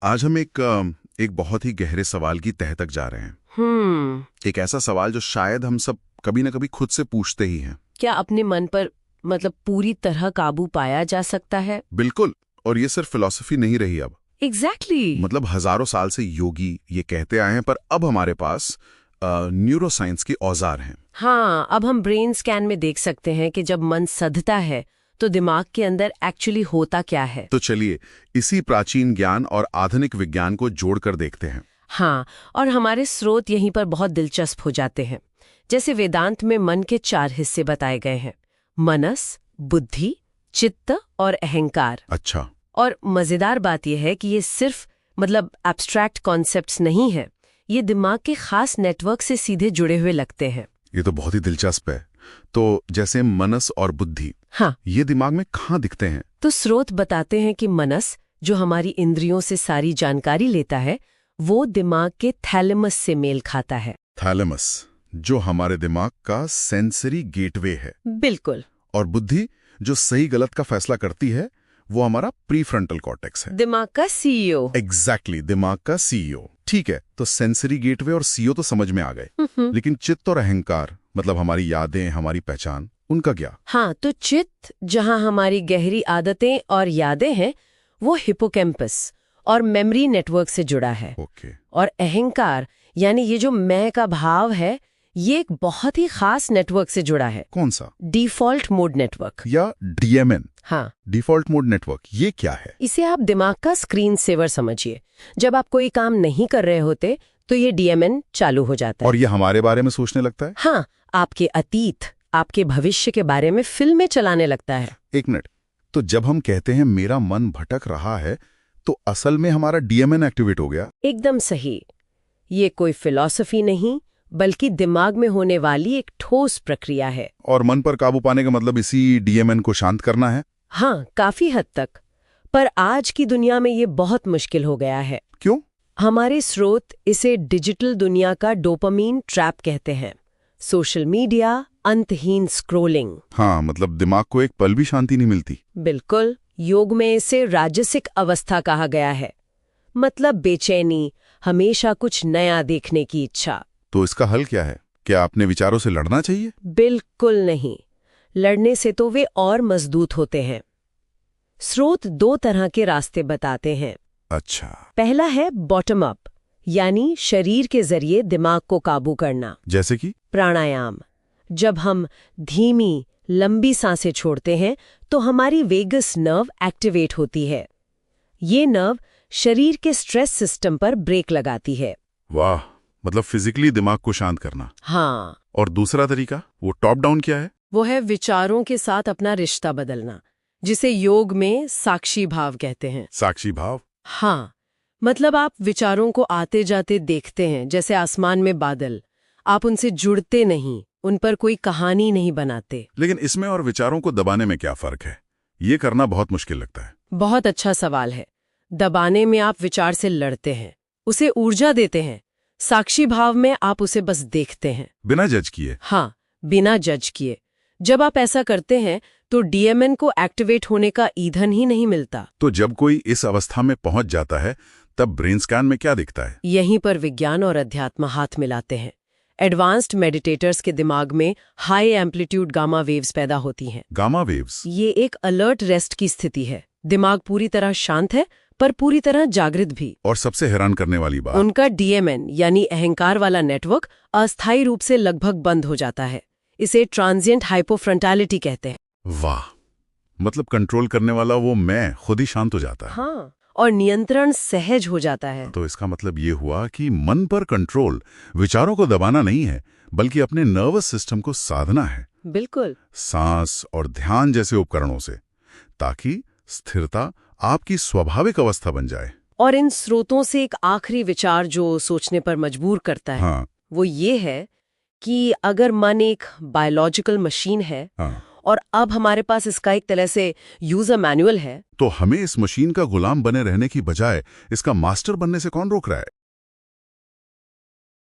आज हम एक बहुत ही गहरे सवाल की तह तक जा रहे हैं। एक ऐसा सवाल जो शायद हम सब कभी न कभी खुद से पूछते ही हैं। क्या अपने मन पर पूरी तरह काबू पाया जा सकता है? बिल्कुल। और ये सिर्फ फिलॉसफी नहीं रही अब। एग्जैक्टली मतलब हजारों साल से योगी ये कहते आए हैं, पर अब हमारे पास न्यूरोसाइंस के औजार हैं। हाँ, अब हम ब्रेन स्कैन में देख सकते हैं कि जब मन सधता है तो दिमाग के अंदर एक्चुअली होता क्या है। तो चलिए इसी प्राचीन ज्ञान और आधुनिक विज्ञान को जोड़कर देखते हैं। हाँ, और हमारे स्रोत यहीं पर बहुत दिलचस्प हो जाते हैं। जैसे वेदांत में मन के 4 हिस्से बताए गए हैं: मनस, बुद्धि, चित्त और अहंकार। अच्छा। और मजेदार बात यह है कि ये सिर्फ एब्स्ट्रैक्ट कॉन्सेप्ट्स नहीं है, ये दिमाग के खास नेटवर्क से सीधे जुड़े हुए लगते हैं। ये तो बहुत ही दिलचस्प है। तो जैसे मनस और बुद्धि, हाँ, ये दिमाग में कहाँ दिखते हैं? तो स्रोत बताते हैं कि मनस, जो हमारी इंद्रियों से सारी जानकारी लेता है, वो दिमाग के थैलेमस से मेल खाता है। थैलेमस, जो हमारे दिमाग का सेंसरी गेटवे है। बिल्कुल। और बुद्धि, जो सही गलत का फैसला करती है, वो हमारा प्रीफ्रंटल कॉर्टेक्स है। दिमाग का सीईओ। एग्जैक्टली, दिमाग का सीईओ। ठीक है, तो सेंसरी गेटवे और सीईओ तो समझ में आ गए, लेकिन चित्त और अहंकार, मतलब हमारी यादें, हमारी पहचान, उनका क्या? हाँ, तो चित्त, जहाँ हमारी गहरी आदतें और यादें हैं, वो हिपोकैम्पस और मेमोरी नेटवर्क से जुड़ा है। ओके। और अहंकार, यानी ये जो मैं का भाव है, ये एक बहुत ही खास नेटवर्क से जुड़ा है। कौन सा? डिफॉल्ट मोड नेटवर्क, या डीएमएन? हाँ, डिफॉल्ट मोड नेटवर्क, ये क्या है? इसे आप दिमाग का स्क्रीन सेवर समझिए। जब आप कोई काम नहीं कर रहे होते तो ये डीएमएन चालू हो जाता है। और ये हमारे बारे में सोचने लगता है? हाँ, आपके अतीत, आपके भविष्य के बारे में फिल्में चलाने लगता है। एक मिनट, तो जब हम कहते हैं मेरा मन भटक रहा है, तो असल में हमारा डीएमएन एक्टिवेट हो गया? एकदम सही। ये कोई फिलॉसफी नहीं, बल्कि दिमाग में होने वाली एक ठोस प्रक्रिया है। और मन पर काबू पाने का मतलब इसी डीएमएन को शांत करना है? हाँ, काफी हद तक। पर आज की दुनिया में ये बहुत मुश्किल हो गया है। क्यों? हमारे स्रोत इसे डिजिटल दुनिया का डोपामीन ट्रैप कहते हैं। सोशल मीडिया, अंतहीन स्क्रोलिंग। हाँ, मतलब दिमाग को एक पल भी शांति नहीं मिलती। बिल्कुल। योग में इसे राजसिक अवस्था कहा गया है। मतलब बेचैनी, हमेशा कुछ नया देखने की इच्छा। तो इसका हल क्या है? क्या अपने विचारों से लड़ना चाहिए? बिल्कुल नहीं। लड़ने से तो वे और मजबूत होते हैं। स्रोत 2 तरह के रास्ते बताते हैं। अच्छा। पहला है बॉटम अप, यानी शरीर के जरिए दिमाग को काबू करना। जैसे कि? प्राणायाम। जब हम धीमी, लंबी सांसें छोड़ते हैं तो हमारी वेगस नर्व एक्टिवेट होती है। ये नर्व शरीर के स्ट्रेस सिस्टम पर ब्रेक लगाती है। वाह, मतलब फिजिकली दिमाग को शांत करना। हाँ। और दूसरा तरीका, वो टॉप डाउन, क्या है? वो है विचारों के साथ अपना रिश्ता बदलना, जिसे योग में साक्षी भाव कहते हैं। साक्षी भाव? हाँ, मतलब आप विचारों को आते जाते देखते हैं, जैसे आसमान में बादल। आप उनसे जुड़ते नहीं, उन पर कोई कहानी नहीं बनाते। लेकिन इसमें और विचारों को दबाने में क्या फर्क है? ये करना बहुत मुश्किल लगता है। बहुत अच्छा सवाल है। दबाने में आप विचार से लड़ते हैं, उसे ऊर्जा देते हैं। साक्षी भाव में आप उसे बस देखते हैं, बिना जज किए। हाँ, बिना जज किए। जब आप ऐसा करते हैं तो डीएमएन को एक्टिवेट होने का ईंधन ही नहीं मिलता। तो जब कोई इस अवस्था में पहुंच जाता है, तब ब्रेन स्कैन में क्या दिखता है? यहीं पर विज्ञान और अध्यात्म हाथ मिलाते हैं। एडवांस्ड मेडिटेटर्स के दिमाग में हाई एम्पलीट्यूड गामा वेव्स पैदा होती हैं। Gamma waves? ये एक अलर्ट रेस्ट की स्थिति है। दिमाग पूरी तरह शांत है, पर पूरी तरह जागृत भी। और सबसे हैरान करने वाली बात, उनका डीएमएन यानी अहंकार वाला नेटवर्क अस्थायी रूप से लगभग बंद हो जाता है। इसे ट्रांजिएंट हाइपोफ्रंटालिटी कहते हैं। वाह, मतलब कंट्रोल करने वाला वो मैं खुद ही शांत हो जाता है। हाँ, और नियंत्रण सहज हो जाता है। तो इसका मतलब ये हुआ कि मन पर कंट्रोल विचारों को दबाना नहीं है, बल्कि अपने नर्वस सिस्टम को साधना है। बिल्कुल। सांस और ध्यान जैसे उपकरणों से, ताकि स्थिरता आपकी स्वाभाविक अवस्था बन जाए। और इन स्रोतों से एक आखिरी विचार जो सोचने पर मजबूर करता है, हाँ। वो ये है कि अगर मन एक बायोलॉजिकल मशीन है, हाँ। और अब हमारे पास इसका एक तरह से यूजर मैनुअल है, तो हमें इस मशीन का गुलाम बने रहने की बजाय इसका मास्टर बनने से कौन रोक रहा है?